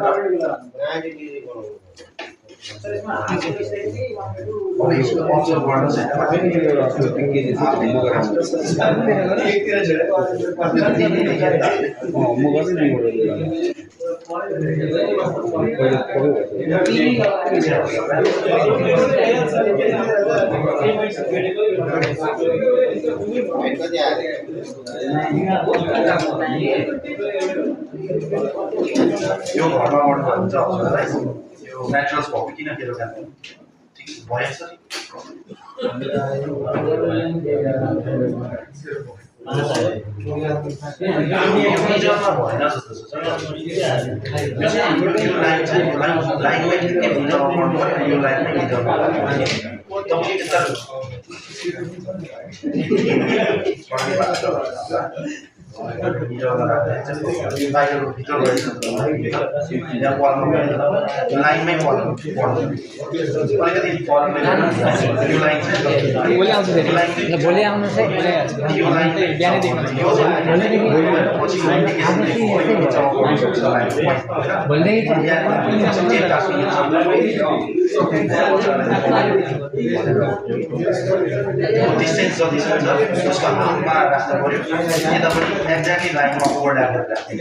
पर्दैन नि त यो घरमा गर्नु हुन्छ यो नेचुरल्स भएको किन मेरो काम ठिक भएछ भोलि आउनु डिस्टेन्स जति छ उसको हातमा राख्नु पर्यो यता पनि एक्ज्याक्टली लाइनमा ओभरल्याप गरेर राख्नु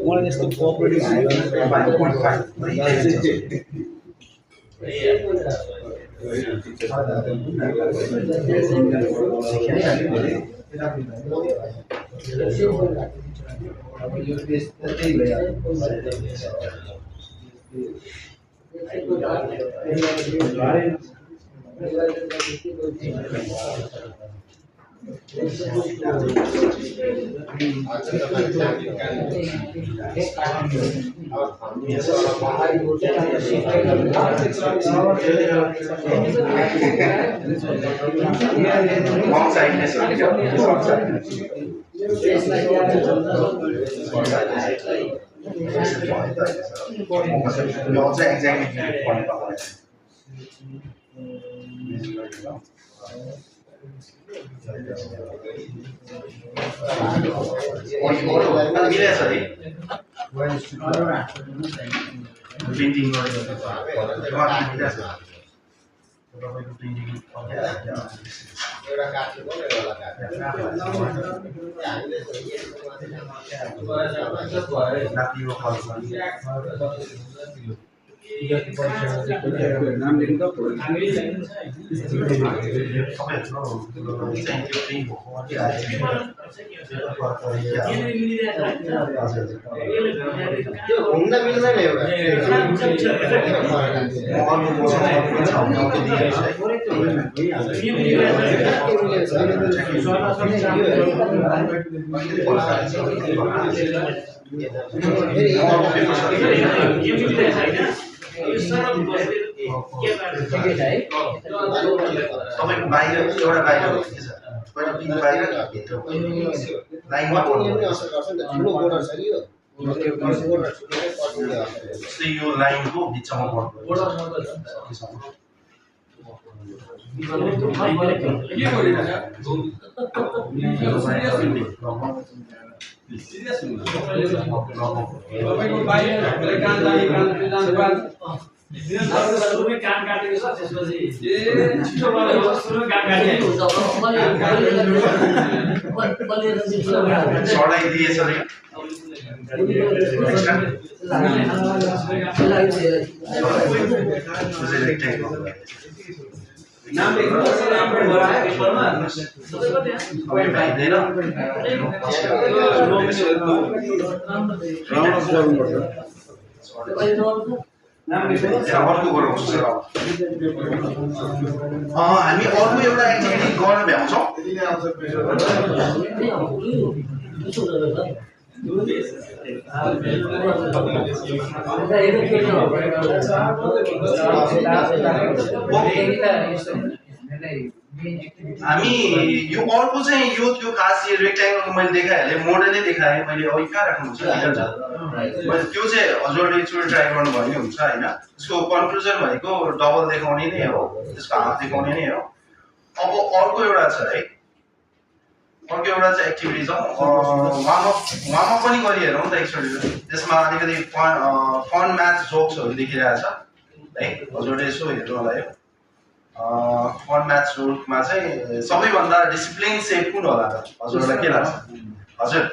मलाई यस्तो कोअपरेटिभ हामी अर्को एउटा एक्टिभिटी गर्न भ्याउँछौँ हामी यो अर्को चाहिँ यो खास यो रेक्ट्याङ्गलको मैले देखाइहालेँ मोडलै देखाएँ मैले अघि कहाँ राख्नुहुन्छ मैले त्यो चाहिँ हजुरले एकचोटि ट्राई गर्नुभयो भने हुन्छ होइन त्यसको कन्क्लुजन भनेको डबल देखाउने नै हो त्यसको हाफ देखाउने नै हो अब अर्को एउटा छ है अर्को एउटा चाहिँ एक्टिभिटिज हो वार्मअप पनि गरिहेरौँ त एकचोटि त्यसमा अलिकति फन म्याथ जोक्सहरू देखिरहेछ है हजुरले यसो हेर्नु होला यो फन म्याथ जोकमा चाहिँ सबैभन्दा डिसिप्लिन सेप कुन होला त हजुरलाई के लाग्छ हजुर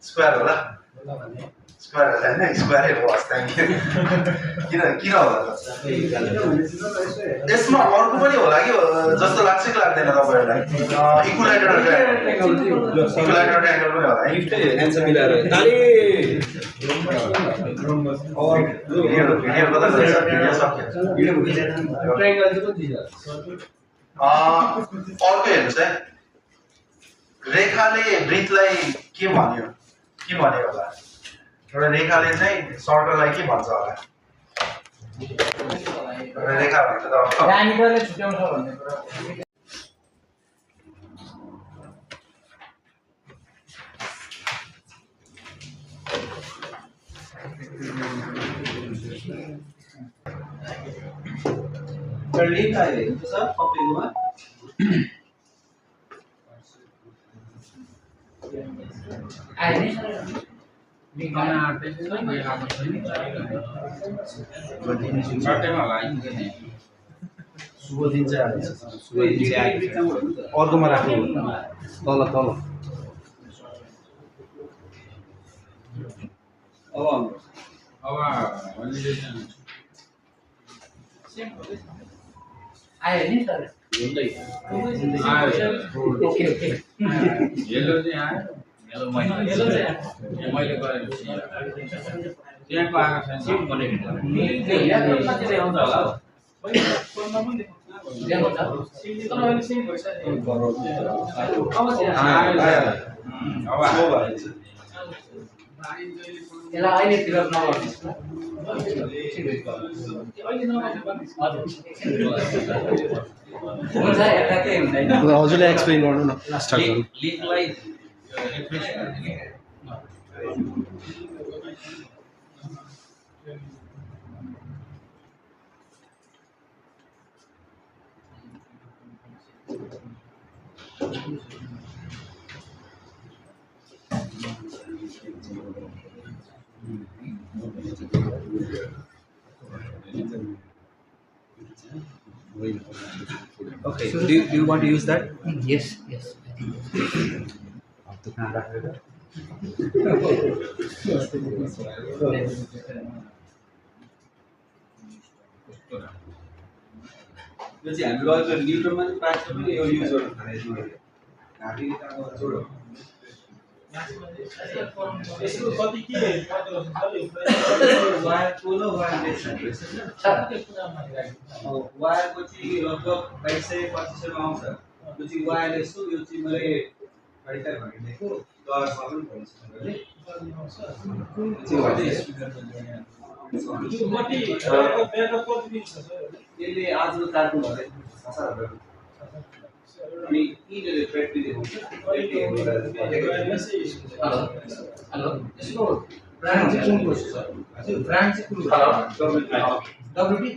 स्क्वायर होला स्क्वायर होला होइन स्क्वायरै हो हस् थ्याङ्क यू किन होला त यसमा अर्को पनि होला कि जस्तो लाग्छ कि लाग्दैन तपाईँहरूलाई इक्वलाइटर ट्रायङ्गल पनि होला है एन्सर मिलाएर ताली भिडियो कता गएछ भिडियो सक्यो अर्को हेर्नुहोस् है रेखाले वृत्तलाई के भन्यो होला एउटा रेखाले चाहिँ सर्कललाई के भन्छ होला रेखा भनेको त लिङ्क आइरहेको छ कपिङमा शुभ दिन चाहिँ अर्कोमा राख्नु तल अब आयो नि सर ओके येलो चाहिँ आयो येलो मैले गरेको छु त्यहाँको आएको छैन सिम कनेक्ट आउँछ होला यसलाई अहिले फिलअप नगर्नुहोस् हजुरले एक्सप्लेन गर्नु न स्टार्ट गर्नु लिङ्कलाई रिफ्रेस गर्ने Okay, do you want to use that? Yes. अब तो कहाँ राखेको यो चाहिँ हामीले अहिले न्युट्रनमा पनि पाएको छ पनि यो युज गर्नु थालेको छ हामीले त अब जोडो यसको कति के वायर पोलो वायर लेस वायरको चाहिँ लगभग 2200-2500 मा आउँछ यो चाहिँ वायरलेस हो यो चाहिँ मैले 25 भनेको डलरमा पनि भन्छ यसले आज तार्नु भने अनि यिनीहरूले ब्याट्री देखाउँछ हेलो यसको ब्रान्ड चाहिँ कुनको छ सर हजुर ब्रान्ड चाहिँ कुनको डब्ल्युटी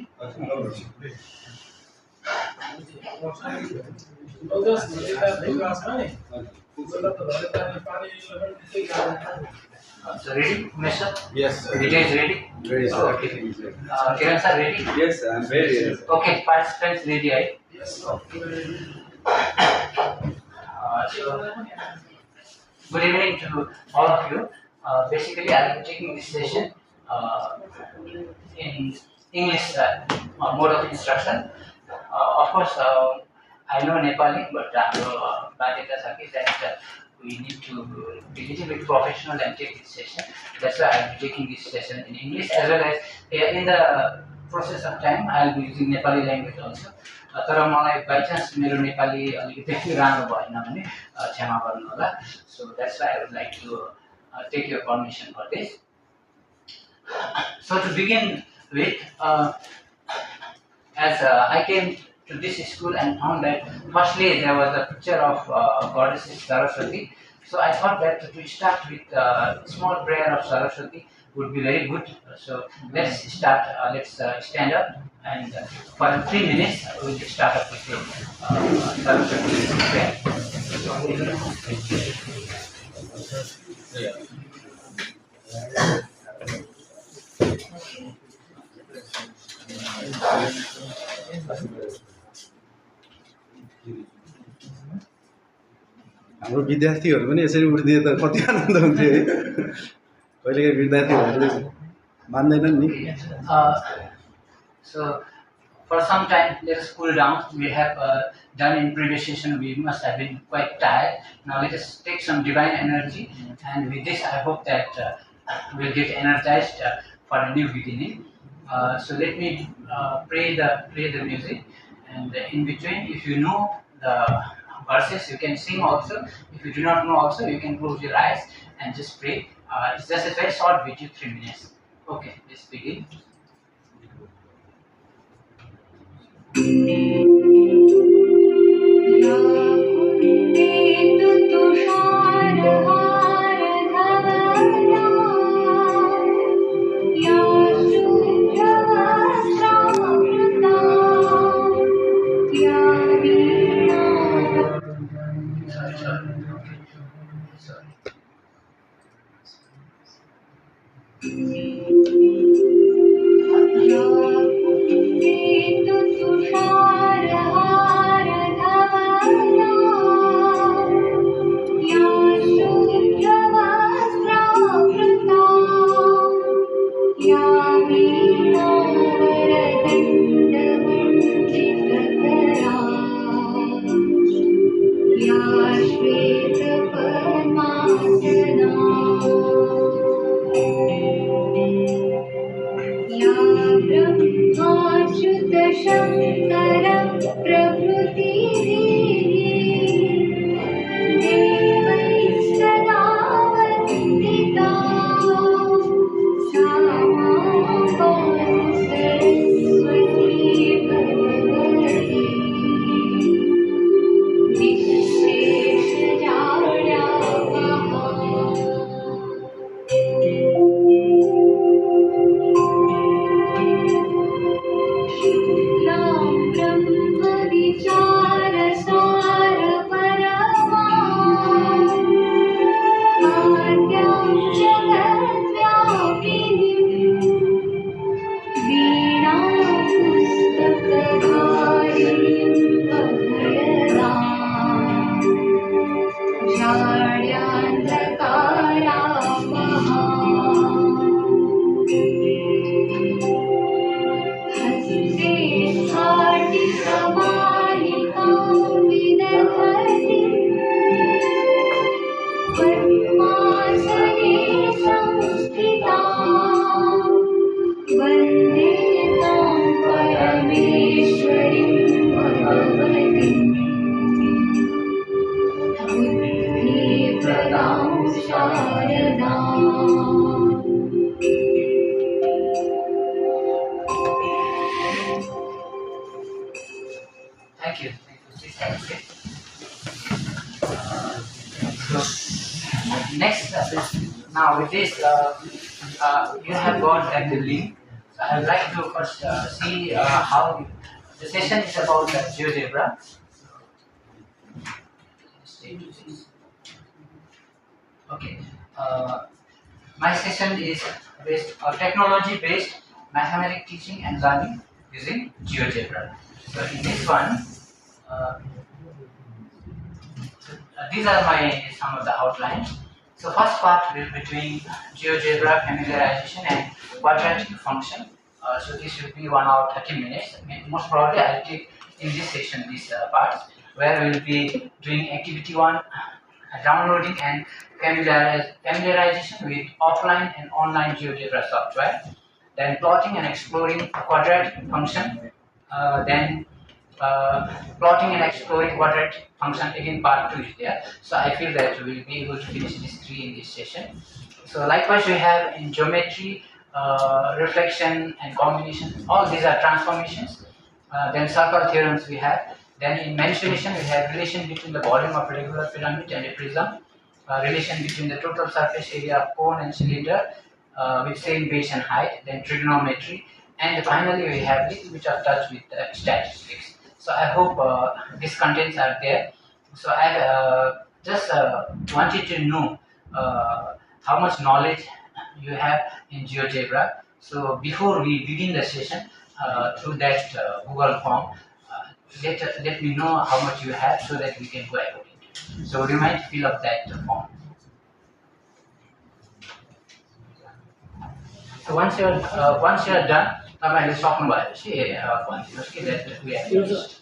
ready Umesh sir yes Vijay is ready okay Kiran sir ready yes I am ready okay participants ready right yes good evening to all of you. Basically, I am taking this session in English mode of instruction. Of course, I know Nepali, but we need to be a little bit professional and take this session. That's why I am taking this session in English as well as in the process of time I will be using Nepali language also. तर मलाई by chance मेरो नेपाली अलिकति राम्रो भएन भने क्षमा गर्नु होला. So that's why I would like to take your permission for this. So to begin with, as I came to this school and found that firstly there was a picture of goddess Saraswati. So I thought that to start with a small prayer of Saraswati would be very good. So let's start. Let's stand up and for 3 minutes we will start up with the Saraswati prayer. हाम्रो विद्यार्थीहरू पनि यसरी उठ्दिए त कति आनन्द हुन्थ्यो है. कहिलेकाहीँ विद्यार्थीहरूले मान्दैनन् नि. So for some time let's cool down. We have done in previous session, we must have been quite tired. Now let us take some divine energy, and with this I hope that we'll get energized for a new beginning. So let me play the music, and in between, if you know the verses, you can sing also. If you do not know also, you can close your eyes and just pray. It's just a very short video, 3 minutes. Okay, let's begin. Thank you. Next, now with this, you have got that link. So I would like to first see how the session is about GeoGebra. Okay. My session is based technology-based mathematics teaching and learning using GeoGebra. So in this one, these are some of the outlines. So first part will be between GeoGebra familiarization and quadratic function. So this will be 1 hour 30 minutes. Most probably I will take in this session these parts where we will be doing activity 1, downloading and familiarization with offline and online GeoGebra software. Then plotting and exploring quadratic function. Then plotting and exploring quadratic function, again part 2 is there. So I feel that we will be able to finish these 3 in this session. So likewise we have in geometry, reflection and combination, all these are transformations. Then circle theorems we have. Then in mensuration we have relation between the volume of a regular pyramid and a prism, relation between the total surface area of cone and cylinder with same base and height, then trigonometry, and finally we have little bit of touch with statistics. So I hope these contents are there. So I just wanted to know how much knowledge you have in GeoGebra. So before we begin the session, through that Google form, let me know how much you have so that we can go about it. So would you mind fill up that form? So once you are done, तपाईँले सक्नु भएपछि भनिदिनुहोस् कि that we have finished.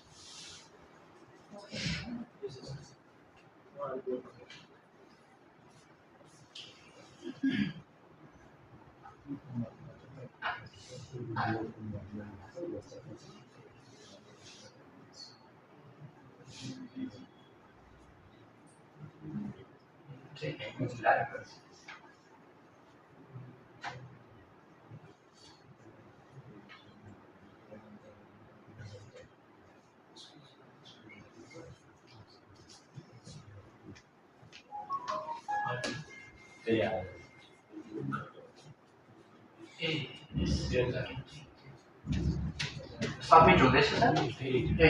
Yeah. Submit हुँदैछ sir? ए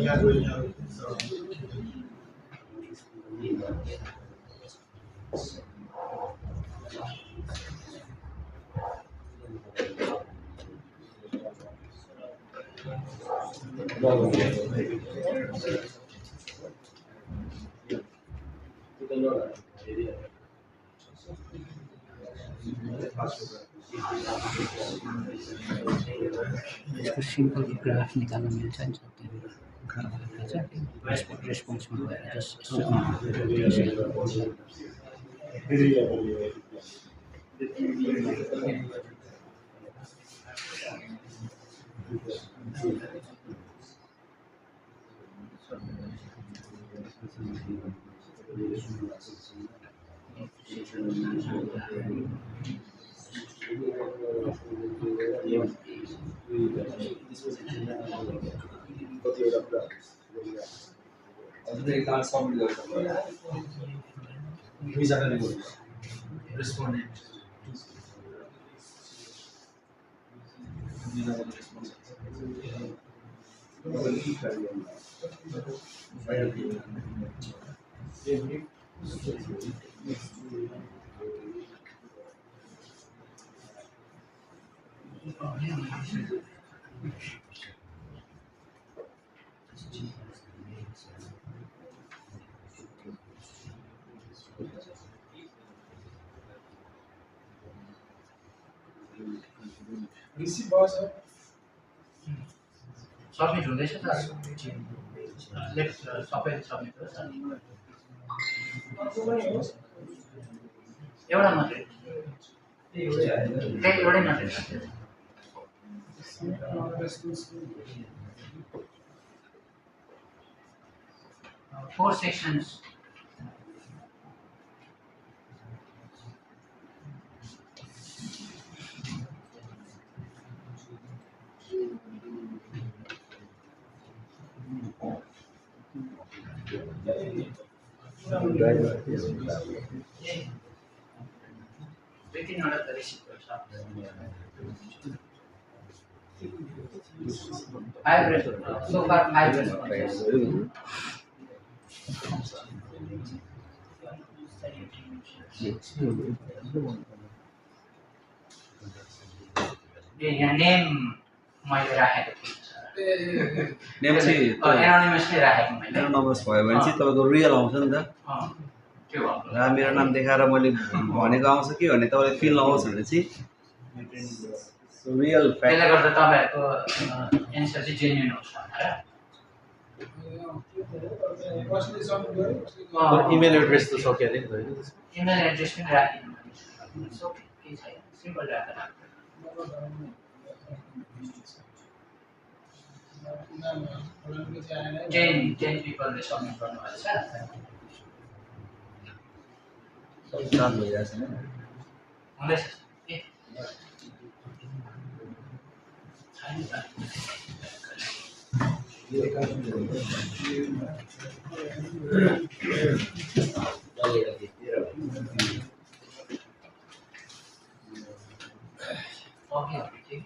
हजुर यसको simple graph निकाल्न मिल्छ नि त्यहाँनिर रेस्पोन्समा गएर सबमिट हुँदैछ सर? लेट सबै सबमिट हो सर? एउटा मात्रै त्यही एउटै मात्रै 4 sections. Within order the receivers. 5 responses. So far 5 responses. यहाँ नेम मैले राखेको थिएँ नेम चाहिँ एनोनिमसली राखेको मैले एनोनिमस भयो भने चाहिँ तपाईँको रियल आउँछ नि त त्यो भन्नु र मेरो नाम देखाएर मैले भनेको आउँछ कि भन्ने तपाईँलाई फिल नहोस् भने चाहिँ रियल फ्याक्ट त्यसले गर्दा तपाईँहरूको एन्सर चाहिँ जेन्युन होस् भनेर इमेल एड्रेस त सक्यो अरे नि त होइन इमेल एड्रेस पनि राखिदिनु केही छैन सिम्पल राखेर टेन पिपलले सबमिट गर्नुभएको छ स्टार्ट भइरहेको छैन हुँदैछ ए छैन त ओके ठिक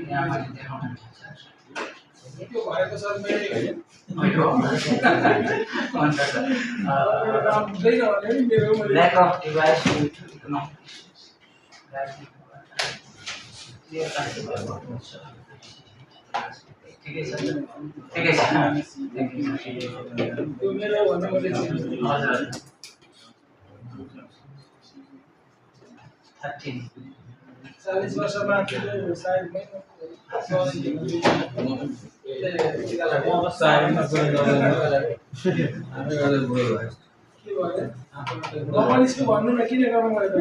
यहाँ मैले देखाउन त्यो भएको सर मैले हैन lack of device due to economic ठिकै छ ठिकै छ त्यो मेरो भन्ने मैले हजुर 13 40 वर्षमा त्यो सायद कम्पनीको भन्नु न किन गर्नु मैले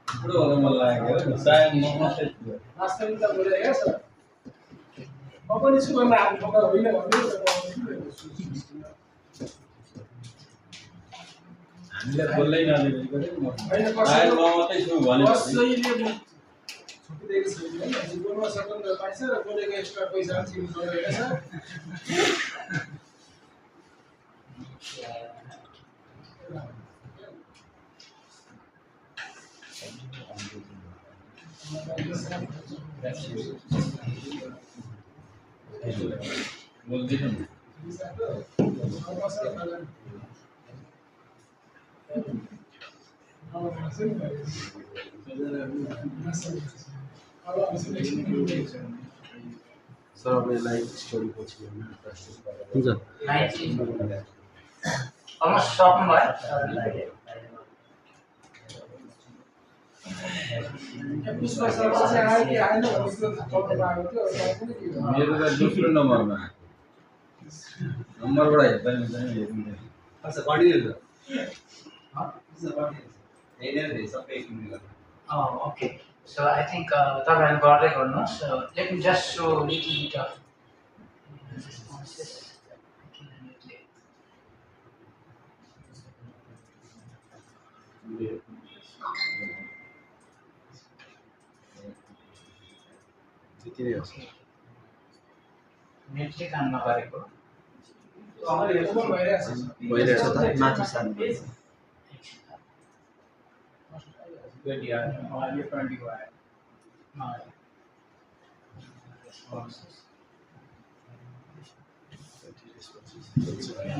पुरो हुन मन लाग्यो सायद म मात्रै वास्तविक त बोलेको छ कम्पनीको भन्नु आउनु पक्का होइन भन्नु हामीले बोल्दै नदिएको हैन सायद म मात्रै छु भने कसैले छुट्टी दिएको छैन जीवनमा स्वतन्त्र पाइन्छ र बोलेको एक्स्ट्रा पैसा पनि तिर्नु पर्दैन छ बोल्दिनु सर अब लाइफ स्टोरी पछि हुन्छ अलमोस्ट सक्नु भयो पुष्पा सर चाहिँ आयो कि आएन भन्ने कुरो थाहा पाउनु भएको थियो मेरो त दोस्रो नम्बरमा नम्बरबाट हेर्दा नि हेर्नु अच्छा कन्टिन्यू त ओके सो आई थिङ्क तपाईँहरू गर्दै गर्नुहोस् let me just so little beet of त्यति नै हो नेट चाहिँ काम नगरेको भइरहेछ त माथि सानो good year. Year 20 को आया.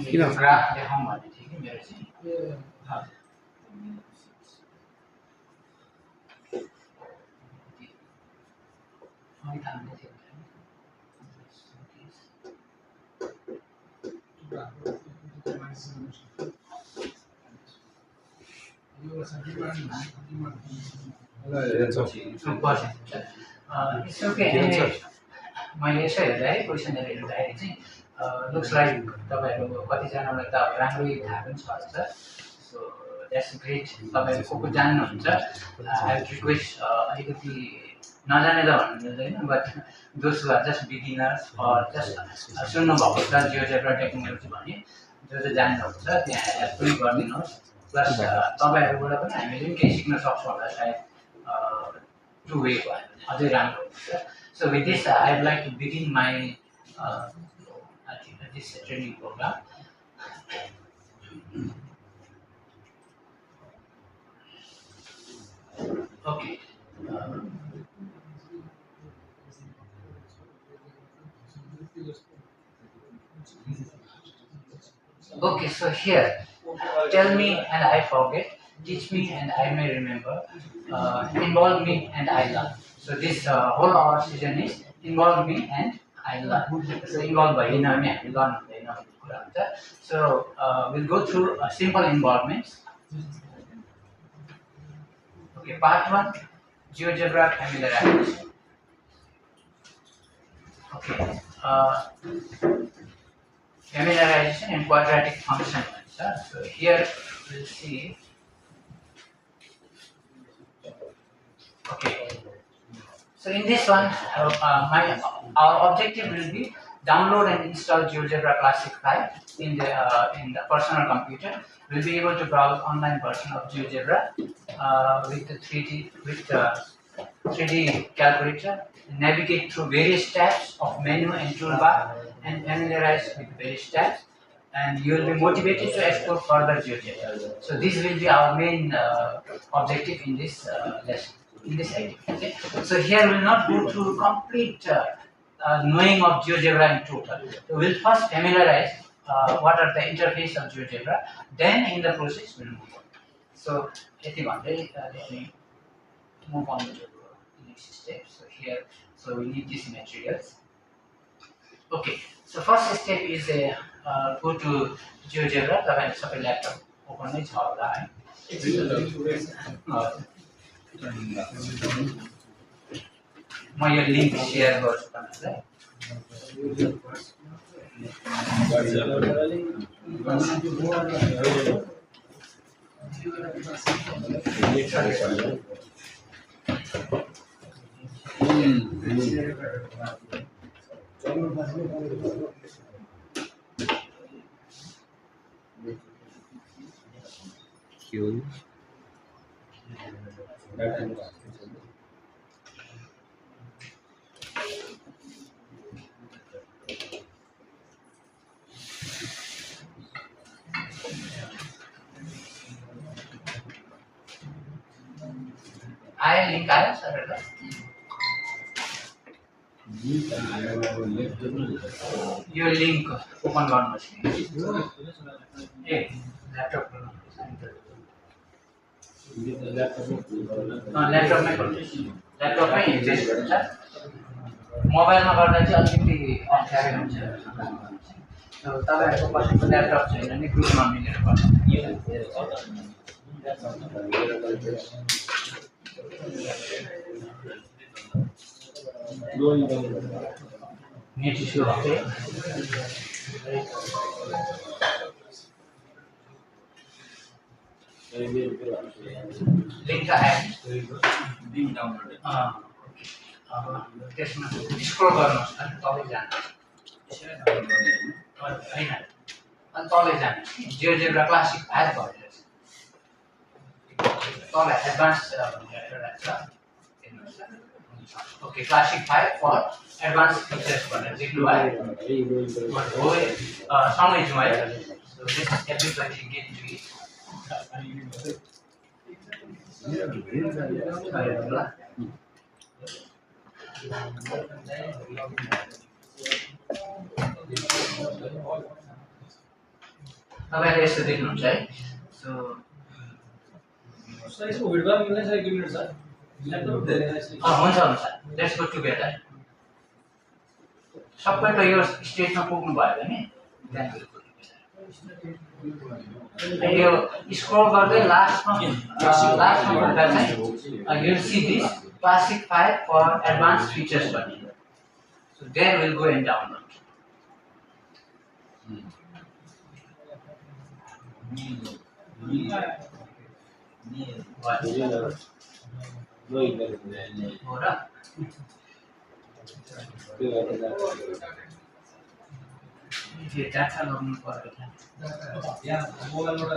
किन ग्राफ देखाऊँ भने ठीक है मेरो चाहिँ. हाँ. अभी थाम्दै थियो. It's okay. मैले यसो हेर्दा है क्वेसनहरू हेर्दाखेरि चाहिँ लुक्स लाइक तपाईँहरू कतिजनालाई त राम्रै थाहा पनि छ होला सो द्याट्स ग्रेट तपाईँहरू को जान्नुहुन्छ आई रिक्वेस्ट अलिकति नजाने त भन्नु मिल्दैन but those are just beginners or just सुन्नुभएको छ जियोजेब्रा टेक्नोलोजी भने जो चाहिँ जान्नुहुन्छ त्यहाँ क्लिक गरिदिनुहोस् प्लस तपाईँहरूबाट पनि हामीले पनि केही सिक्न सक्छौँ होला सायद टु वे भयो भने अझै राम्रो हुन्छ So with this, I would like to begin my this training program. Okay. Okay, so here, tell me and I forget, teach me and I may remember, involve me and I learn. So this whole our session is involve me and I learn. So involve by learn, learn. So we'll go through simple involvements. Okay, part 1, GeoGebra familiarization. Okay, familiarization and quadratic function. So here we'll see. Okay. So in this one, our objective will be download and install GeoGebra Classic 5 in the personal computer. We'll be able to browse online version of GeoGebra with the 3D calculator, navigate through various tabs of menu and toolbar, and familiarize with various tabs. And you will be motivated to explore further GeoGebra. So this will be our main objective in this lesson, in this activity. Okay? So here we will not go through complete knowing of GeoGebra in total. So we will first familiarize what are the interface of GeoGebra. Then in the process we will move on. So let me move on to the next step. So here, so we need these materials. Okay. So first step is go to GeoGebra. तपाईहरुले सबै laptop open नै छ होला है. म यो link share गर्छु तपाईहरुलाई. आयो लिंक आयो सरलाई. यो लिंक ओपन गर्नुहोस्. ए ल्यापटप ल्यापटपमै गर्नुहोस्. ल्यापटपमै इन्भेस्ट हुन्छ. मोबाइलमा गर्दा चाहिँ अलिकति अप्ठ्यारो हुन्छ. तपाईहरुको कसैको ल्यापटप छैन भने ग्रुपमा मिलेर गर्नु. Need to show up. Link add. Link download. त्यसमा स्क्रल गर्नुहोस् अनि तलै जानुहोस्. हैन. अनि तलै जानुहोस्. GeoGebra Classic 5 भनेर छ. तल एडभान्स भनेर छ. Okay, Classic 5 for advanced features भनेर लेख्नुभयो. हो सँगै जाउँ है. So let everybody get to it. तपाईहरुले यसो देख्नुहुन्छ है. So यसको भिडियो मिल्ने छ 1 मिनेट सर. हुन्छ. Let's go together. सबै त यो स्टेजमा पुग्नु भयो भने यो स्क्रल गर्दै लास्टमा पुग्दा चाहिँ you will see this Classic 5 for advanced features भन्ने. So there we'll go and download. हो र यो डाटा गर्नु पर्यो. यहाँ मोबाइलबाट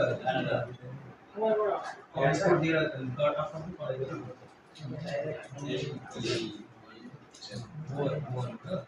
हटस्पट दिएर डट अफ पनि परेको छ. हुन्छ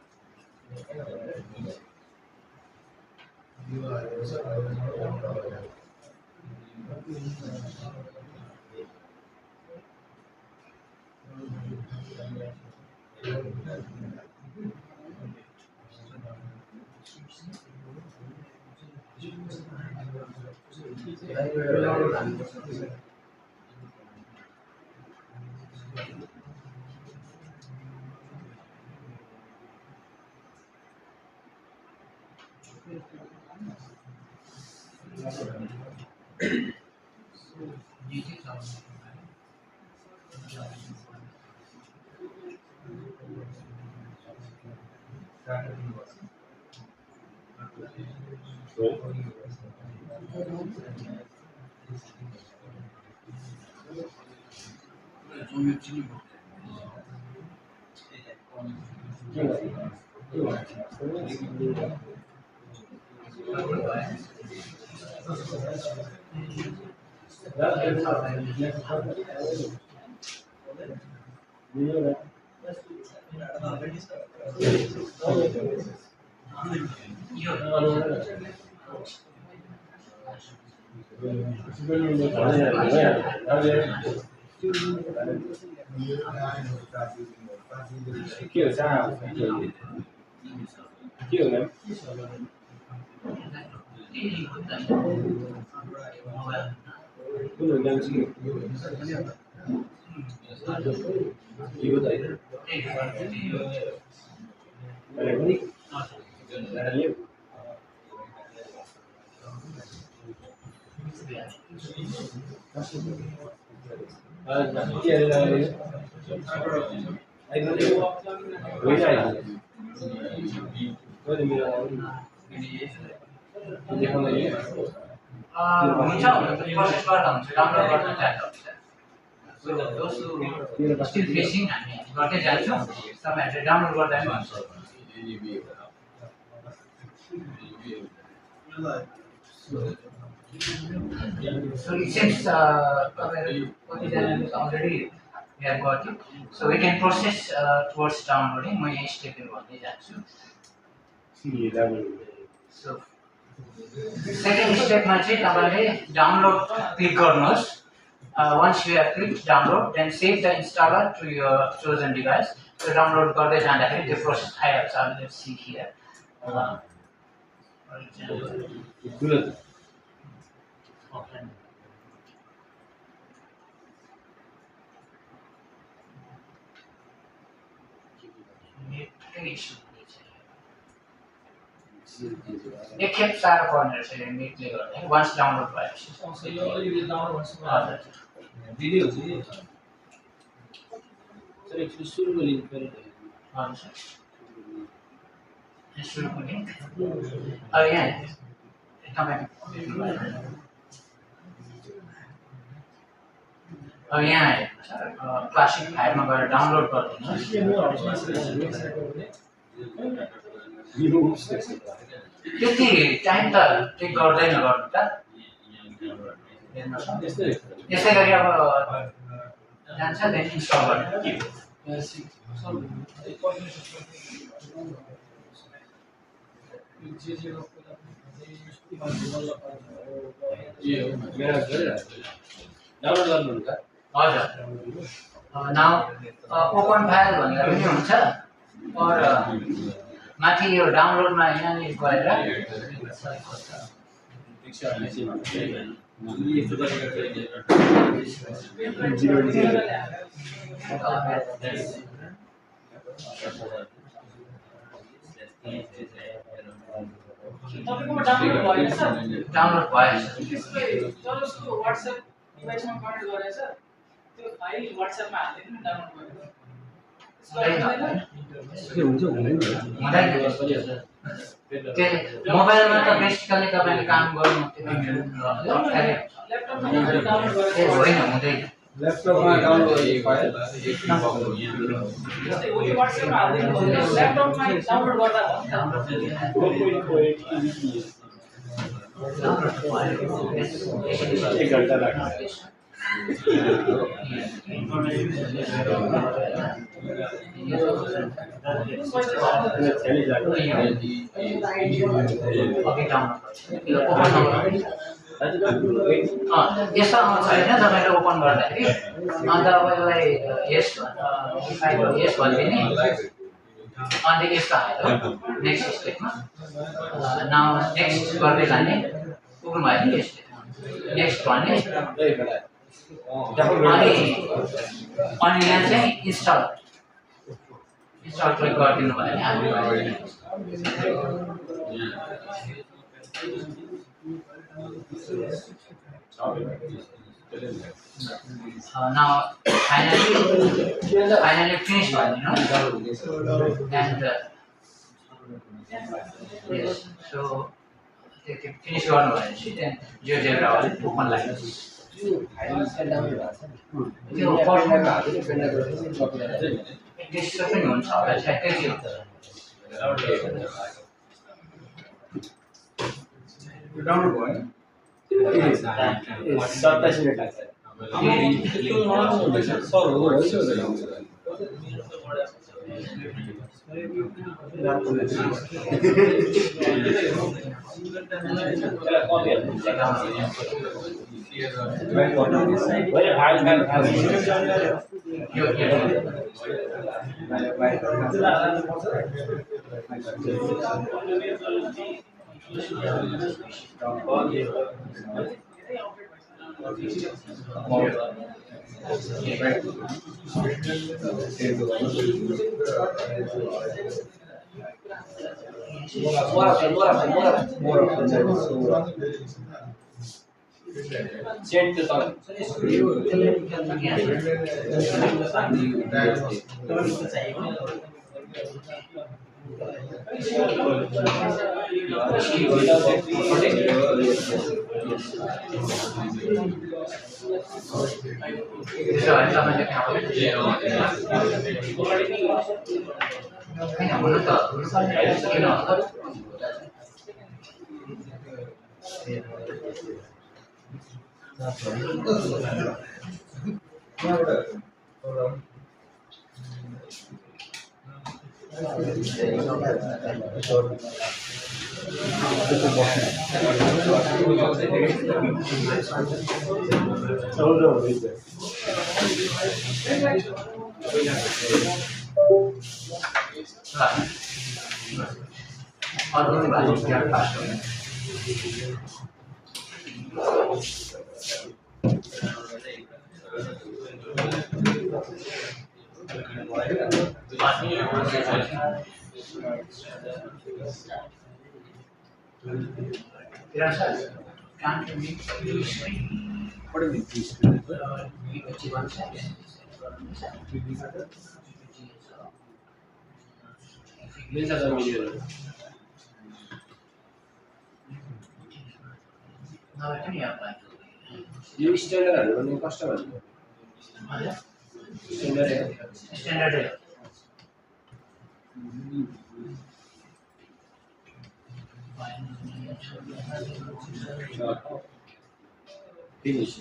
प्रोसेस गर्दा हुन्छ डाउनलोड गर्न जाँदा हुन्छ so those who still facing हामी गर्दै जान्छौँ तपाईँहरूले डाउनलोड गर्दा पनि हुन्छ So it seems already we have got it. So we can process towards downloading. म यहाँ स्टेपहरू भन्दै जान्छु. So second step मा चाहिँ तपाईले डाउनलोड क्लिक गर्नुहोस्. Once you have clicked download, then save the installer to your chosen device. So download गर्दै जाँदाखेरि त्यो प्रोसेस आइहाल्छ. Let's see here. For example, एकखेप साह्रो पर्ने रहेछ यो नेटले गर्दा वान्स डाउनलोड भएपछि यो अलिकति डाउनलोड गर्छु भिडियो सर एकचोटि सुरुको लिङ्क पनि हजुर सुरुको लिङ्क अब यहाँ तपाईँ अब यहाँ क्लासिक फाइलमा गएर डाउनलोड गरिदिनुहोस् त्यति टाइम त टेक गर्दैन गर्नु त यसै गरी अब जान्छ देन इन्स्टल गर्नु डाउनलोड गर्नुहुन्छ हजुर नाउ ओपन फाइल भन्दा पनि हुन्छ माथि यो डाउनलोडमा यहाँनिर गएर डाउनलोड भएछ डिभाइसमा कनेक्ट गरेछ त्यो फाइल WhatsApp मा हाल्दै पनि डाउनलोड गर्नु मोबाइलमा त बेसिकली तपाईले काम गर्नु होइन हुँदैन ल्यापटपमा डाउनलोड फाइल WhatsApp मा हाल्दै ल्यापटपमा डाउनलोड गर्दा एक घन्टा लाग्छ यस्तो आउँछ होइन तपाईँले ओपन गर्दाखेरि अन्त तपाईँलाई यस यस भनिदिने अन्त यस्तो आयो नेक्स्ट स्टेपमा नाउ नेक्स्ट गर्दै जाने पुग्नु भयो नि यस्तो नेक्स्ट भन्ने अनि यहाँ चाहिँ इन्स्टल क्लिक गरिदिनु भयो नि हामी now finally finish भनिदिनु and yes so finish गर्नु भनेपछि then GeoGebra वाले ओपन लाइन त्यो त्यसो पनि हुन्छ होला ठ्याक्कै के हुन्छ डाउनलोड भयो 27 मिनट लाग्छ Can't you make the screen? What do you mean? Now I can apply. You standard or no customer? Standard. Finish.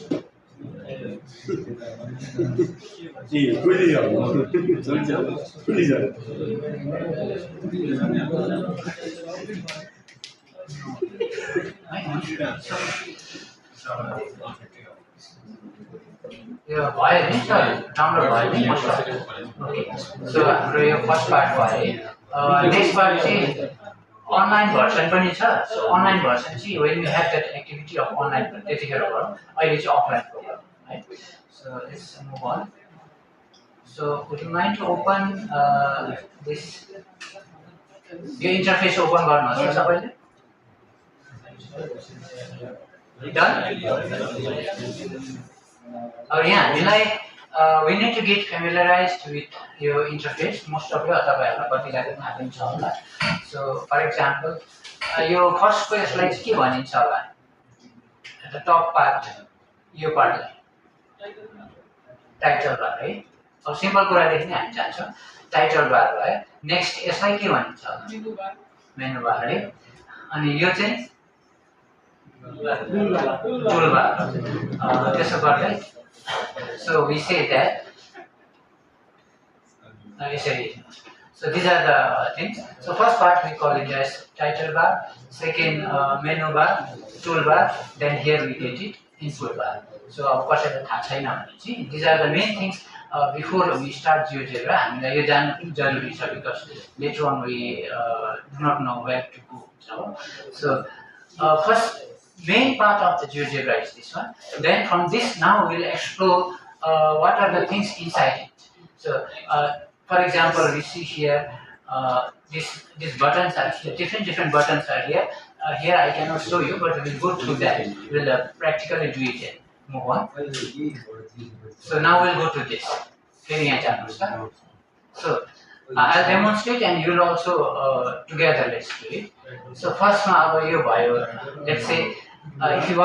जी खुली जाओ खुली जाओ यो भयो नि सर राम्रो भयो नि ओके सो हाम्रो यो फर्स्ट पार्ट भयो नेक्स्ट पार्ट चाहिँ अनलाइन भर्सन पनि छ सो अनलाइन भर्सन चाहिँ when you have that activity of online त्यतिखेर गरौँ अहिले चाहिँ अफलाइन गरौँ है so let's move on so would you mind to open this यो इन्टरफेस ओपन गर्नुहोस् न सबैले डन अब यहाँ हामीलाई we need to get familiarized with your interface. Most of you तपाईहरुलाई कतिलाई थाहा पनि छ होला. So for example, यो फर्स्ट को यसलाई चाहिँ के भनिन्छ होला? At the top part यो पार्टलाई टाइटल बार है. अब सिम्पल कुरा लेख्ने हामी चाहन्छौँ. टाइटल बार भयो. नेक्स्ट यसलाई के भनिन्छ होला? मेनु बार है. अनि यो चाहिँ टुल बार. त्यसो गर्दै So we say that so these are the things. So first part we call it as title bar, second menu bar, toolbar, then here we get it input bar. So of course these are the main things before we start GeoGebra. हामीलाई यो जान्नु जरुरी छ because later on we do not know where to go. So first main part of the GeoGebra is this one. Then from this now we will explore what are the things inside it. So for example, we see here these buttons are here, different buttons are here. Here I cannot show you, but we will go through that. We will practically do it and move on. So now we'll go to this. So I'll demonstrate and you will also together let's do it. So first now let's say if you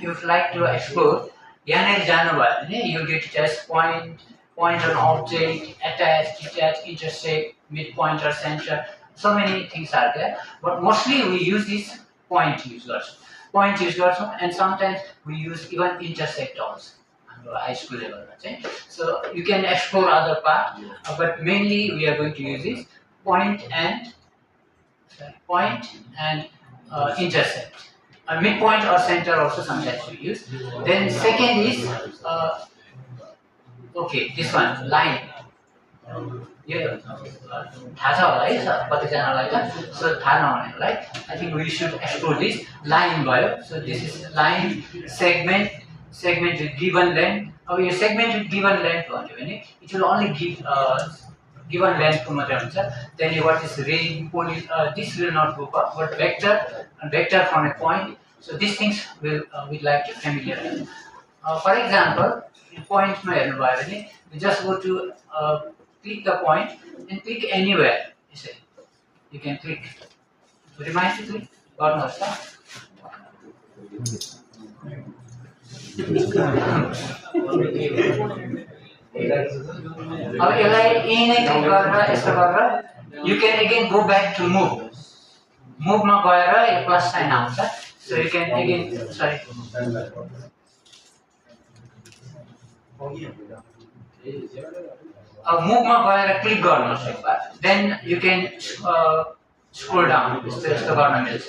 would like to explore, you get it as point on object, attach, detach, intersect, midpoint or center. So many things are there, but mostly we use this point users, and sometimes we use even intersect also. High school level, so you can explore other part, but mainly we are going to use this point and intersect. Midpoint or center also sometimes we use. Then second is okay, this one line. Yeah, so I think we should explore this line bio. So this is line segment with given length. Your segment with given length, it will only give given length. Then what is range, poly, this will not go up, but vector from a point. So these things will we like to familiar with. For example, point we just go to click the point and click anywhere. You can click. Remind to click. God knows that. You can again go back to move. Move ma gaera plus sign आउँछ. So you can again move ma gaera click गर्नुहोस् एक बार. Then you can scroll down. यस्तो गर्न मिल्छ.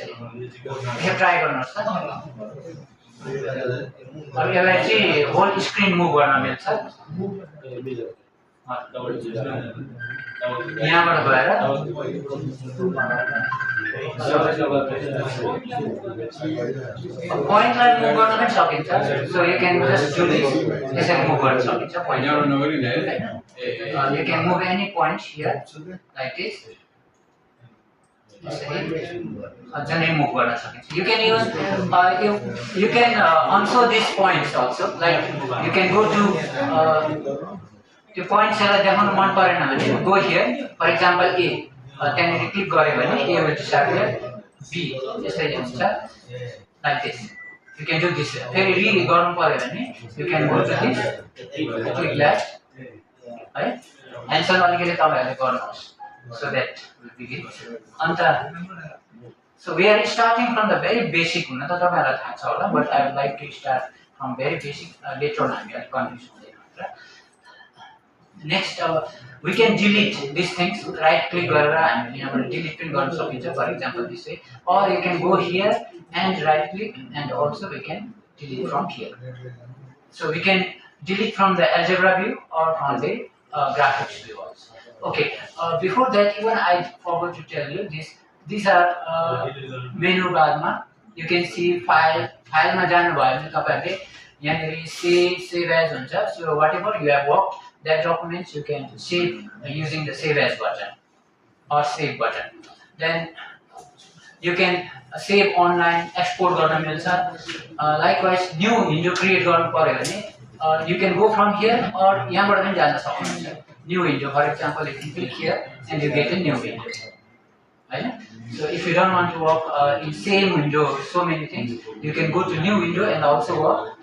यो try गर्नुहोस् त. अब यसलाई चाहिँ होल स्क्रिन मुभ गर्न मिल्छ. यहाँबाट गएर पोइन्टलाई मुभ गर्न पनि सकिन्छ. So you can just do this. यसरी मुभ गर्न सकिन्छ point. You can move any point here like this. move गर्न सकिन्छ. You can use you can answer these points also. Like you can go to the points देखाउन मन परेन भने go here. For example A. त्यहाँनिर click गरे भने A will start here. B यसरी हुन्छ like this. You can do this. फेरि re गर्नु पर्यो भने you can go to this. Click left. है. एन्सर अलिकति तपाईहरुले गर्नुहोस्. So that will begin. So we are starting from the very basic. But I would like to start from very basic. Later on, I will confuse. Next, we can delete these things. Right click and delete print. For example, this way, or you can go here and right click, and also we can delete from here. So we can delete from the algebra view or from the graphics view also. Okay, before that even I forgot to tell you this. These are menu bar. You can see file ma janu bhayo भने तपाईहरुले यहाँनेरि save as हुन्छ. So whatever you have worked, that documents you can save using the save as button or save button. Then you can save online, export गर्न मिल्छ. Likewise new window create गर्नु पर्यो भने you can go from here or यहाँबाट पनि जान सक्नुहुन्छ. New window, for example, you can click here and you get a new window. Right? So if you don't want to work in same window, so many things, you can go to new window and also work.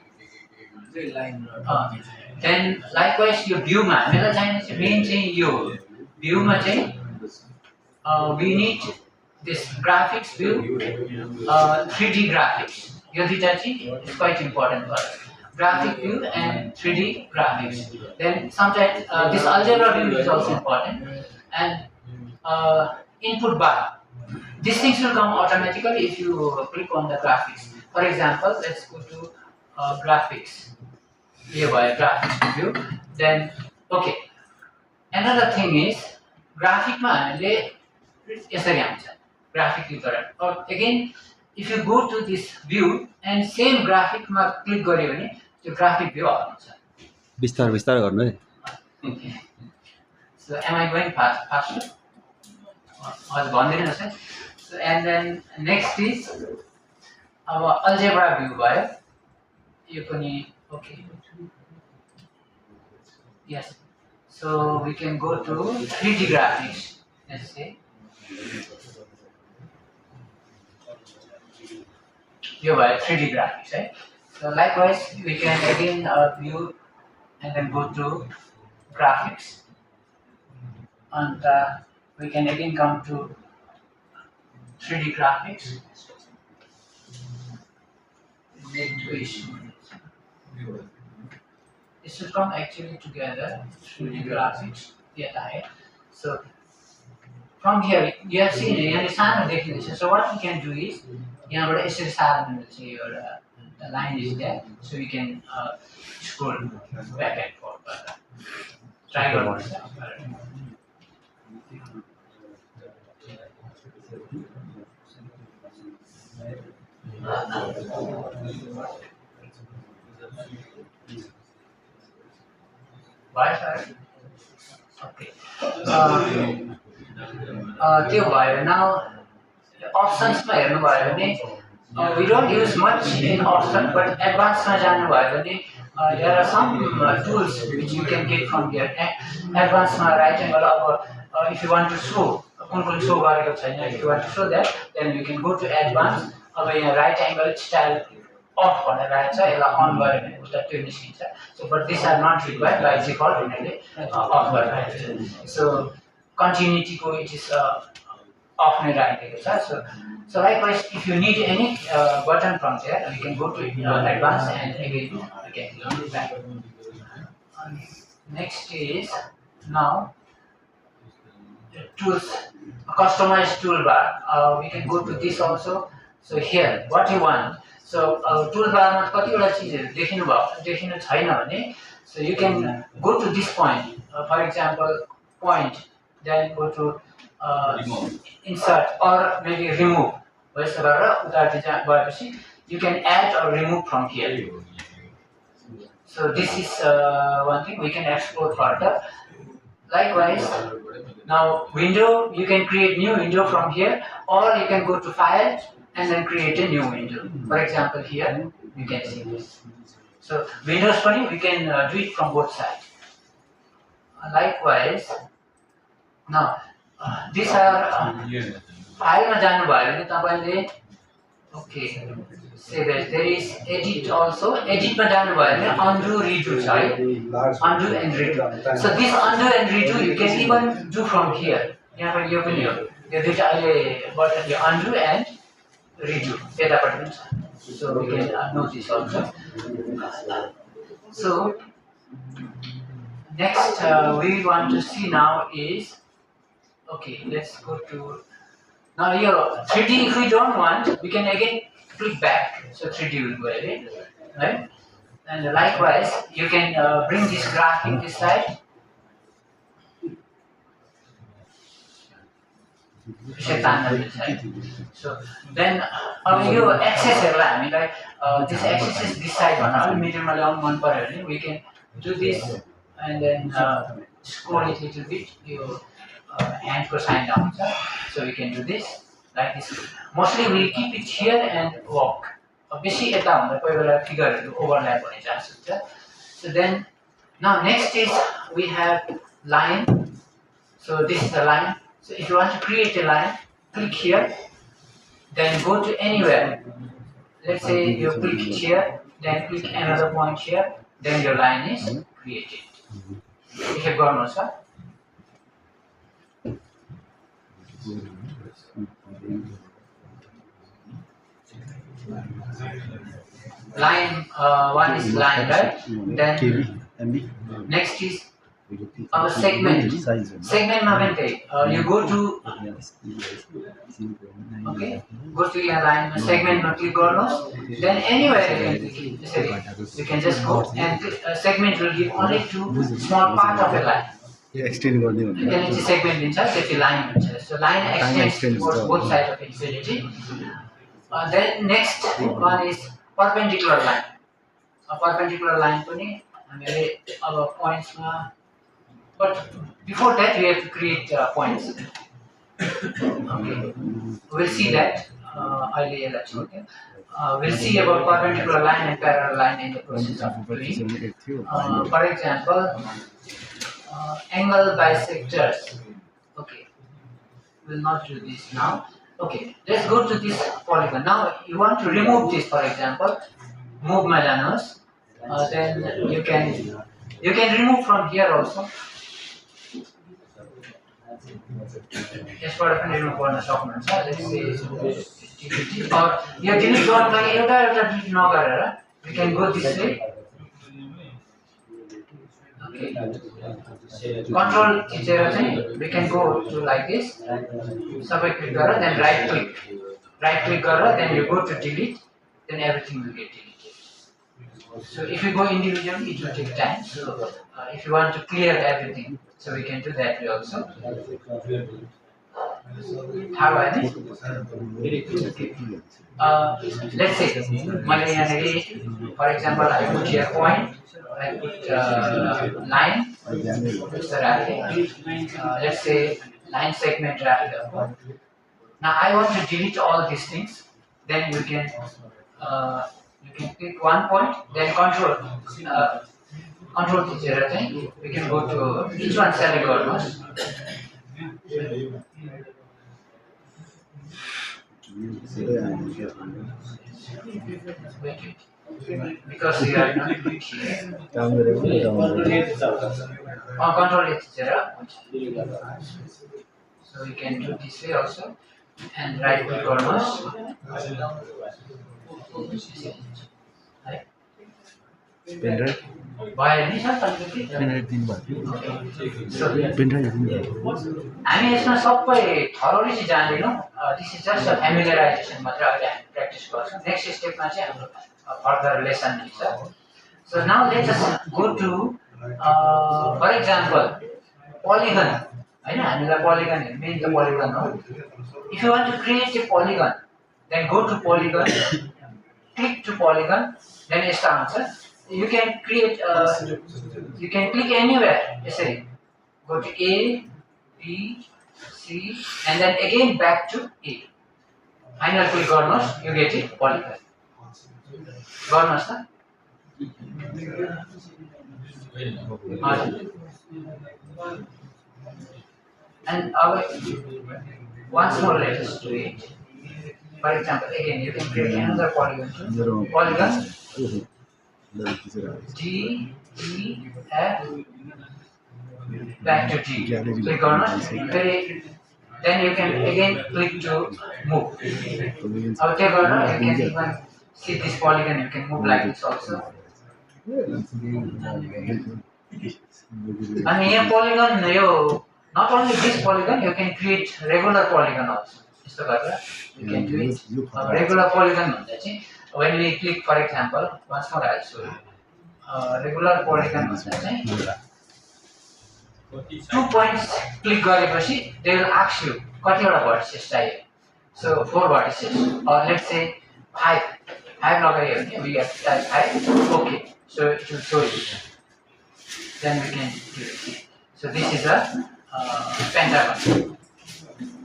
Then likewise your view ma, main view ma we need this graphics view, 3D graphics. Is quite important for us. graphic view and 3D graphics. Then sometimes this algebra view is also important, and input bar. These things will come automatically if you click on the graphics. For example, let's go to graphics. Here by graphics view. Then okay. Another thing is ग्राफिकमा हामीले यसरी आउँछ graphic विवरण और again if you go to this view and same ग्राफिकमा click गर्यो भने त्यो graphic view आउँछ विस्तार विस्तार गर्नु है so am I going faster हजुर भन्दिनुहोस् है so and then next is अब algebra view भयो यो पनि okay yes so we can go to 3D graphics let's say यो भयो 3D graphics right so likewise we can again view and then go to graphics and we can again come to 3D graphics it should come actually together 3D graphics right so from here you have seen here सानो देखिन्छ so what we can do is यहाँबाट यसरी सार्नु चाहिँ एउटा the line is there so we can scroll back and forth try गर्नु Why sir? Okay. त्यो भयो now options मा हेर्नु भयो भने we don't use much in option but advanced मा जानु भयो भने there are some tools which you can get from here advanced मा right angle अब if you want to show कुन show गरेको छैन if you want to show that then you can go to advanced अब यहाँ right angle style off भनेर आएको छ यसलाई on गर्यो भने उता त्यो निस्किन्छ so but these are not required by default उनीहरुले off गरिरहेको छ so continuity को it is off नै राखेको छ so likewise if you need any button from there you can go to advanced and again you can learn it back next is now tools customized toolbar we can go to this also so here what you want so toolbar मा कतिवटा चीजहरु देखिनु छैन भने so you can go to this point for example point then go to insert or maybe remove यस्तो गरेर उतातिर गएपछि you can add or remove from here so this is one thing we can explore further likewise now window you can create new window from here or you can go to file and then create a new window for example here you can see this so windows funny we can do it from both sides likewise now these are file ma janu bhayo ni tapaile okay save as there is edit also edit ma janu bhayo ni undo redo cha undo and redo so this undo and redo you can even do from here yaha pani yo pani ho yo duita aile button yo undo and redo so we can notice also so next we want to see now is okay let's go to now here 3D if we don't want we can again click back so 3D will go away right and likewise you can bring this graphic this side so then यो एक्सेसहरुलाई हामीलाई this axis is this side भन्नु मिडियममा ल्याउनु मन पर्यो भने we can do this and then scroll it a little bit यो hand को sign down so we can do this like this mostly we keep it here and walk बेसी यता हुँदा कोही बेला फिगरहरु ओभरल्याप हुने चान्स हुन्छ so then now next is we have line so this is the line so if you want to create a line click here then go to anywhere let's say you click here then click another point here then your line is created if you go on sir line, one is line, right? Then KB, MB, next is segment. Segment maybe you go to, okay, go to your line segment ma click garnos. Then anywhere you can just go and segment will give only to small part of a line. extend गर्ने Then भनेर it's a segment means a line. So line extends extends towards the- both sides of infinity. Then next one is perpendicular line. A perpendicular line पनि हामीले अब points ma, but before that we have to create points. Okay, we'll see that. We'll see about perpendicular line and parallel line in the process of doing. 147 थियो For example, angle bisectors. Okay, we'll not do this now. Okay, let's go to this polygon. Now you want to remove this, for example, move Melanos. Then you can remove from here also. Yes, for remove गर्न सक्नुहुन्छ. Let's say or यो delete गर्नको लागि एउटा delete नगरेर we can go this way. Okay. Control थिचेर चाहिँ we can go to like this. सबै click गरेर then right click गरेर then you go to delete, then everything will get deleted. So if you go individually, it will take time. So if you want to clear everything, so we can do that way also. How are they? Let's say, for example, I put here point, I put line, let's say line segment. Now I want to delete all these things. Then you can click one point, then control थिचेर चाहिँ we can go to each one select गर्नुहोस्. Because we are not here. काम गरेको नि Control थिचेर. So you can do this way also, and right click गर्नुहोस्. Right? Pen drive भयो नि सर तपाईको पेनड्राइभ दिनुभएको So पेनड्राइभ दिनुभएको हामी यसमा सबै थरोली चाहिँ जान्दैनौँ. दिस इज जस्ट फ्यामिलियराइजेसन मात्र अहिले हामी प्र्याक्टिस गर्छौँ. नेक्स्ट स्टेपमा चाहिँ हाम्रो फर्दर लेसन हुन्छ. So now let us go to for example polygon. हैन हामीलाई polygon मेन त polygon हो. If you want to create a polygon, then go to polygon, click to polygon, then यस्तो आउँछ. You can create you can click anywhere. Say go to A, B, C, and then again back to A. Final click गर्नुहोस्, you get it polygon. गर्नुहोस् त. And once more let us do it. For example, again you can create another polygon. Polygon D, E, F, back to G. Click on it. Then you can again click to move. Okay, you can even see this polygon. You can move like this also. And here polygon, not only this polygon, you can create regular polygon also. You can do it. Regular polygon. When we click, for example, once more I'll show you. Regular polygon. 2 points click गरेपछि they will ask you कतिवटा vertices चाहियो. So 4 vertices, or let's say 5 लगायो भने we have to type 5. Okay, so it will show you. Then we can do it. So this is a pentagon.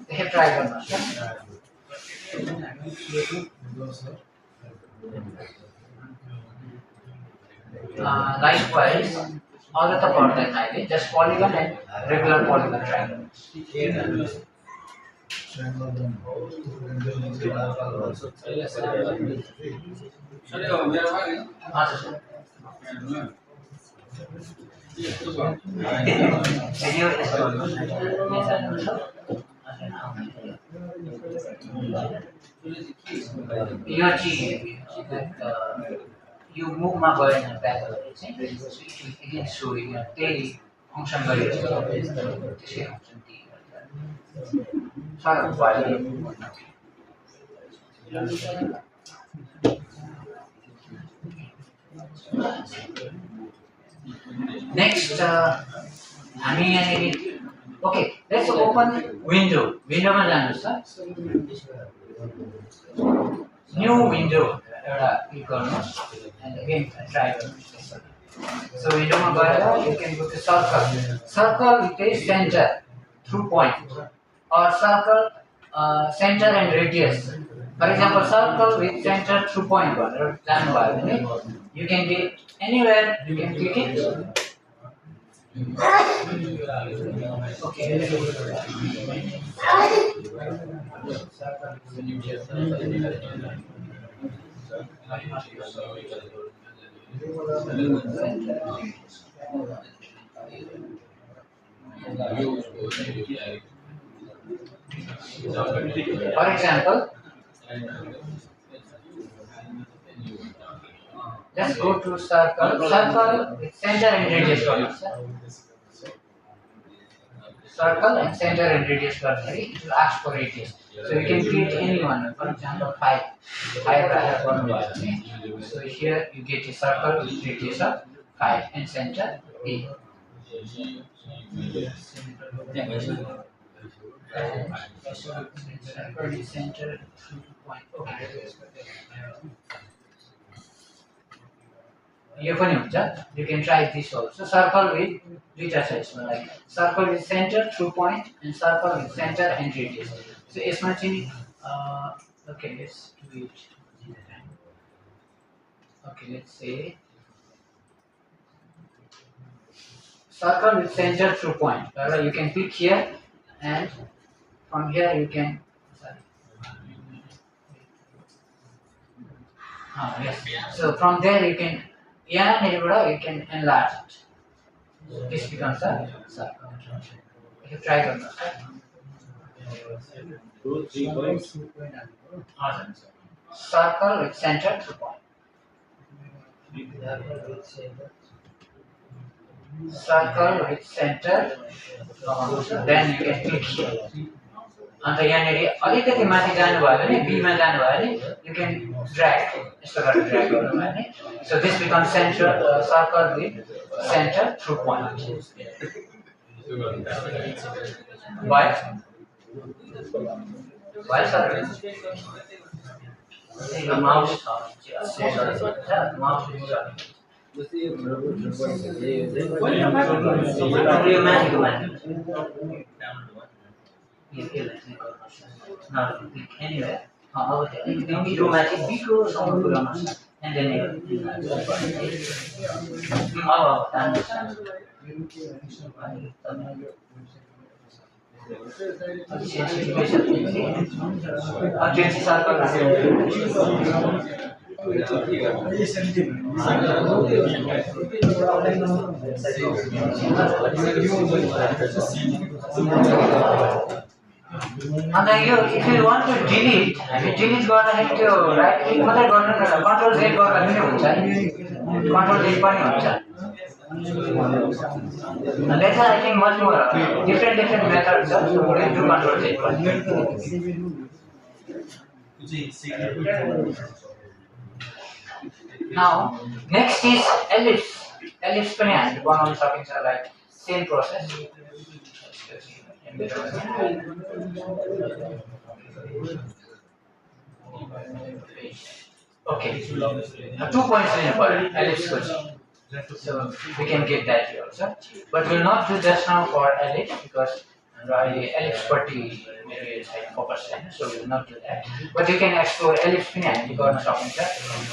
They have trigon. Likewise, all the coordinate just polygon and regular polygon triangle. यो मुभमा गएन ब्याकहरु चाहिँ again show त्यही function गरिरहेछ त्यसै function T sir भयो next हामी यहाँनिर okay let's open window मा जानुस् त new window एउटा क्लिक गर्नुस् and again try गर्नुस् so window मा गएर you can go to circle with a center through point or circle center and radius for example circle with center through point भनेर जानु भयो भने you can get anywhere you can click it okay for example let's go to circle with center and radius circle and center and radius it will ask for radius so you can create any one for example 5 so here you get a circle with radius of 5 and center a center point okay यो पनि हुन्छ you can try this also circle with duita छ यसमा like circle with center through point and circle with center and radius so यसमा चाहिँ okay let's do it okay let's say circle with center through point you can click here and from here you can yes so from there you can you can enlarge it. This becomes a circle. If you try to circle with center through point. Circle with center. Then you can click here. अन्त यहाँनेरि अलिकति माथि जानु भयो भने b मा जानु भयो भने you can drag यसो गरेर ड्र्याग गर्नु भयो भने so this becomes center circle with center through point why sir the mouse now click anywhere over there you magic because and then and then if you want to delete गर्दाखेरि त्यो right click मात्रै गर्नु न control Z गर्दा पनि हुन्छ control Z पनि हुन्छ and that's I think much more different methods so we do control Z now next is ellipse पनि हामीले बनाउन सकिन्छ like same process okay 2 points in ellipse so we can get that here also but we'll not do just now for ellipse because ellipse party is like focus so we will not do that but you can explore ellipse पनि हामीले गर्न सकिन्छ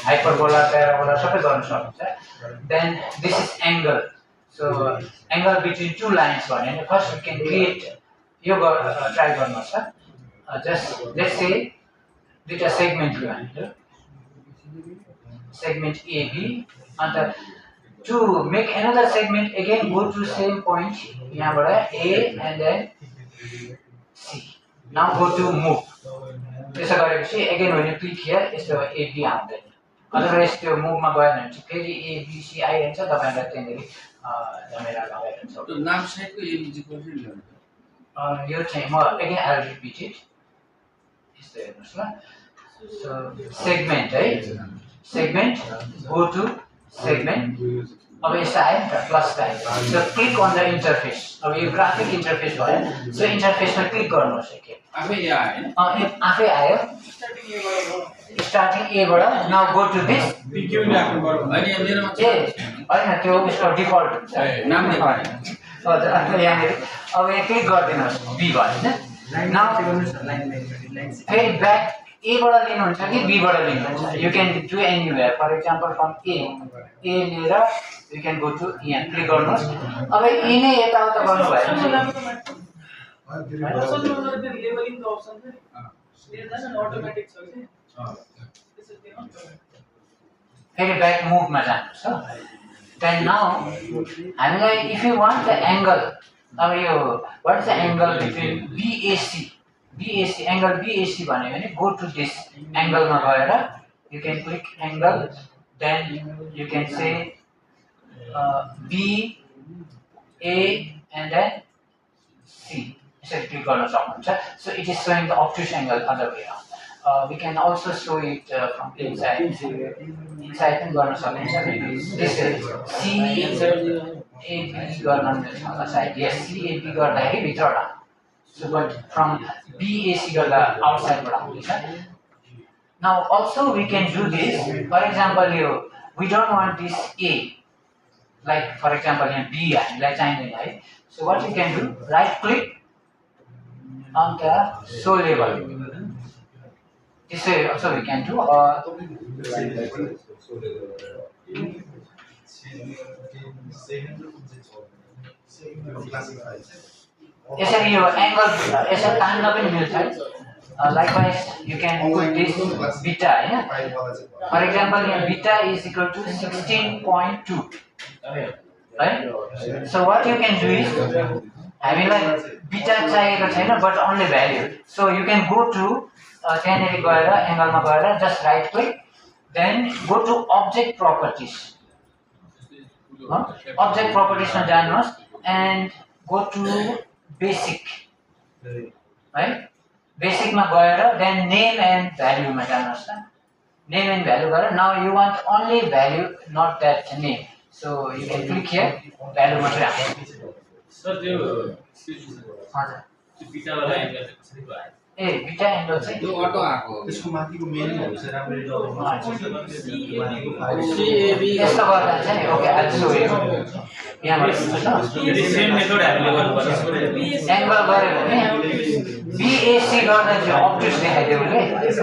hyperbola parabola सबै गर्न सकिन्छ then this is angle so angle between two lines भने first we can create यो try गर्नुहोस् त just let's say दुईटा segment segment AB and to make another segment again go to same point यहाँबाट A and then C now go to move त्यसो गरेपछि again when you click here यस्तो AB आउँदैन otherwise त्यो मुभमा गएन भने चाहिँ फेरि एबिसी आइहाल्छ तपाईँहरूलाई त्यहाँनिर जमेरा लगाएर हुन्छ त्यो नाम सहितको एबिजी कसरी ल्याउने यो चाहिँ म again I'll repeat it यस्तो हेर्नुहोस् ल so segment है segment go to segment अब यस्तो आयो नि त प्लस आयो so click on the interface अब यो ग्राफिक इन्टरफेस भयो so इन्टरफेसमा क्लिक गर्नुहोस् एकखेप आफै यहाँ आएन आफै आयो स्टार्टिङ ए बाट now go to this P Q राख्नु पर्यो अनि मेरोमा ए हैन त्यो उसको डिफल्ट हुन्छ नाम नै भएन हजुर अनि यहाँनिर अब यहाँ क्लिक गरिदिनुहोस् बी भयो हैन नाउ फेरि ब्याक ए बाट लिनुहुन्छ कि बी बाट लिनुहुन्छ you can do anywhere for example from A लिएर यु क्यान गो टु यहाँ क्लिक गर्नुहोस् अब ए नै यताउता गर्नुभयो लेबलिङ द अप्सन चाहिँ अटोमेटिक छ कि फेरि ब्याक मुभमा जानुहोस् हो देन नाउ हामीलाई if you want the angle अब यो what is the angle between BAC angle BAC भन्यो भने गो टु दिस एङ्गलमा गएर you can click angle then you can say BA and then C यसरी क्लिक गर्न सक्नुहुन्छ so it is showing the obtuse angle other way we can also show it from inside पनि गर्न सकिन्छ त्यसरी CAB गर्न मिल्छ सायद yes CAB गर्दाखेरि भित्रबाट so but from BAC गर्दा आउटसाइडबाट आउँदैछ now also we can do this for example we don't want this A like for example यहाँ B हामीलाई चाहिँदैन है so what you can do right click on the show label this way also we can do यसरी यो angle यसरी तान्न पनि मिल्छ likewise you can put this beta हैन for example here beta is equal to 16.2 right so what you can do is हामीलाई beta चाहिएको छैन but only value so you can go to त्यहाँनिर गएर एङ्गलमा गएर just right click then go to object properties object प्रपर्टिजमा जानुहोस् and go to basic है बेसिकमा गएर देन नेम एन्ड भ्याल्युमा जानुहोस् न नेम एन्ड भ्याल्यु गरेर now you want only value not that name so you can click here value मात्रै आउँछ सर त्यो हजुर त्यो बिटावाला एङ्गल चाहिँ कसरी भयो ए बिटा एङ्गल चाहिँ त्यो अटो आको त्यसको माथिको मेनुहरू चाहिँ राम्ररी यस्तो गर्दा चाहिँ ओके आई सो यहाँबाट सेम मेथड हामीले गर्नुपर्छ एङ्गल गऱ्यो भने BAC गर्दा चाहिँ अब्ट्युस देखाइदियो उसले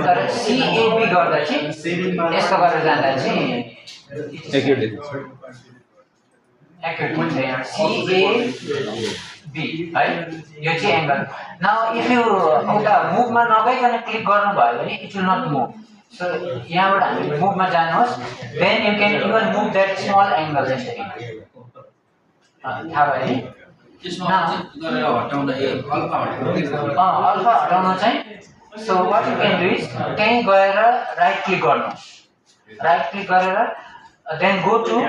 तर CAB गर्दा चाहिँ यस्तो गरेर जाँदा चाहिँ एक्युरेट हुन्छ यहाँ CAB है यो चाहिँ एङ्गल नाउ इफ यु उता मुभमा नगइकन क्लिक गर्नुभयो भने it will not move so यहाँबाट हामी मुभमा जानुहोस् then you can even move that small angle जसरी थाहा भयो नि त्यसमा गरेर हटाउँदा अल्फा हटाउन चाहिँ so what you can do is त्यहीँ गएर राइट क्लिक गर्नुहोस् राइट क्लिक गरेर then go to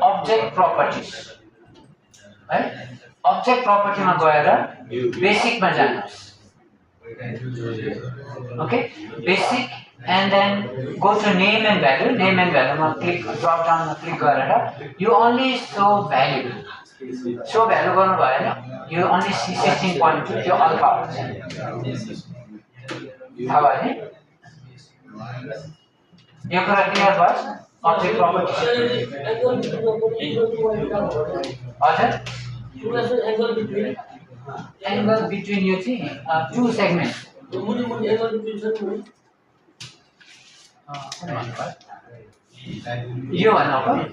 object properties है अब्जेक्ट प्रपर्टीमा गएर बेसिकमा जानुहोस् okay basic and then go to name and भ्यालुमा क्लिक ड्रप डाउनमा क्लिक गरेर यु ओन्ली सो भ्याल्यु गर्नु भएन यो ओन्ली 16.2 त्यो अल्फा हुन्छ थाहा भयो नि यो कुरा क्लियर भयो अब्जेक्ट प्रपर्टी हजुर एङ्गल बिट्विन यो चाहिँ टु सेगमेन्ट यो भन्नु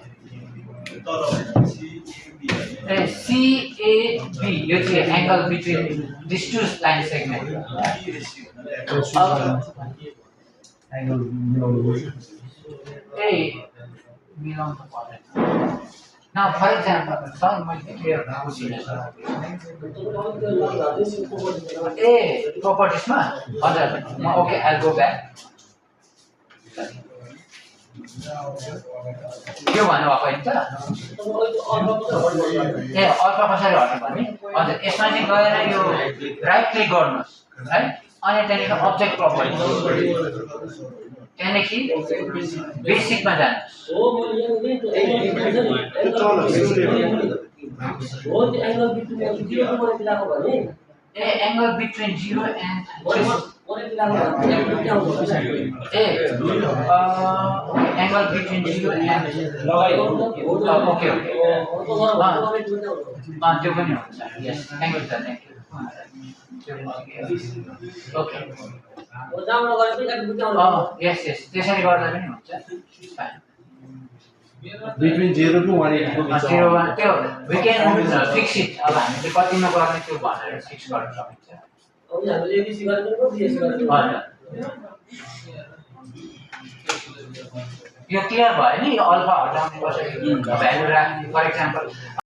ए CAB यो चाहिँ angle between this two line segment ए मिलाउनु पर्दैन Now, for example, sorry, my clear properties ma. Okay, I'll go back. त्यो भन्नुभएको होइन त ए अल्फा कसरी हट्नु भने हजुर यसमा चाहिँ गएर यो राइट क्लिक गर्नुहोस् है अनि त्यहाँदेखि अब्जेक्ट प्रपर्टी त्यहाँदेखि बेसिकमा जानुहोस् a angle between 0 and angle between 0 and okay त्यो पनि हुन्छ यस एङ्गल छ ओके यस यस त्यसरी गर्दा पनि हुन्छ बिट्विन 0 टु 180 को बिचमा त्यो वी क्यान फिक्स इट अब हामीले कतिमा गर्ने त्यो भनेर फिक्स गर्न सकिन्छ यो क्लियर भयो नि यो अल्फा हटाउने कसरी भ्यालु राख्ने फर इक्जाम्पल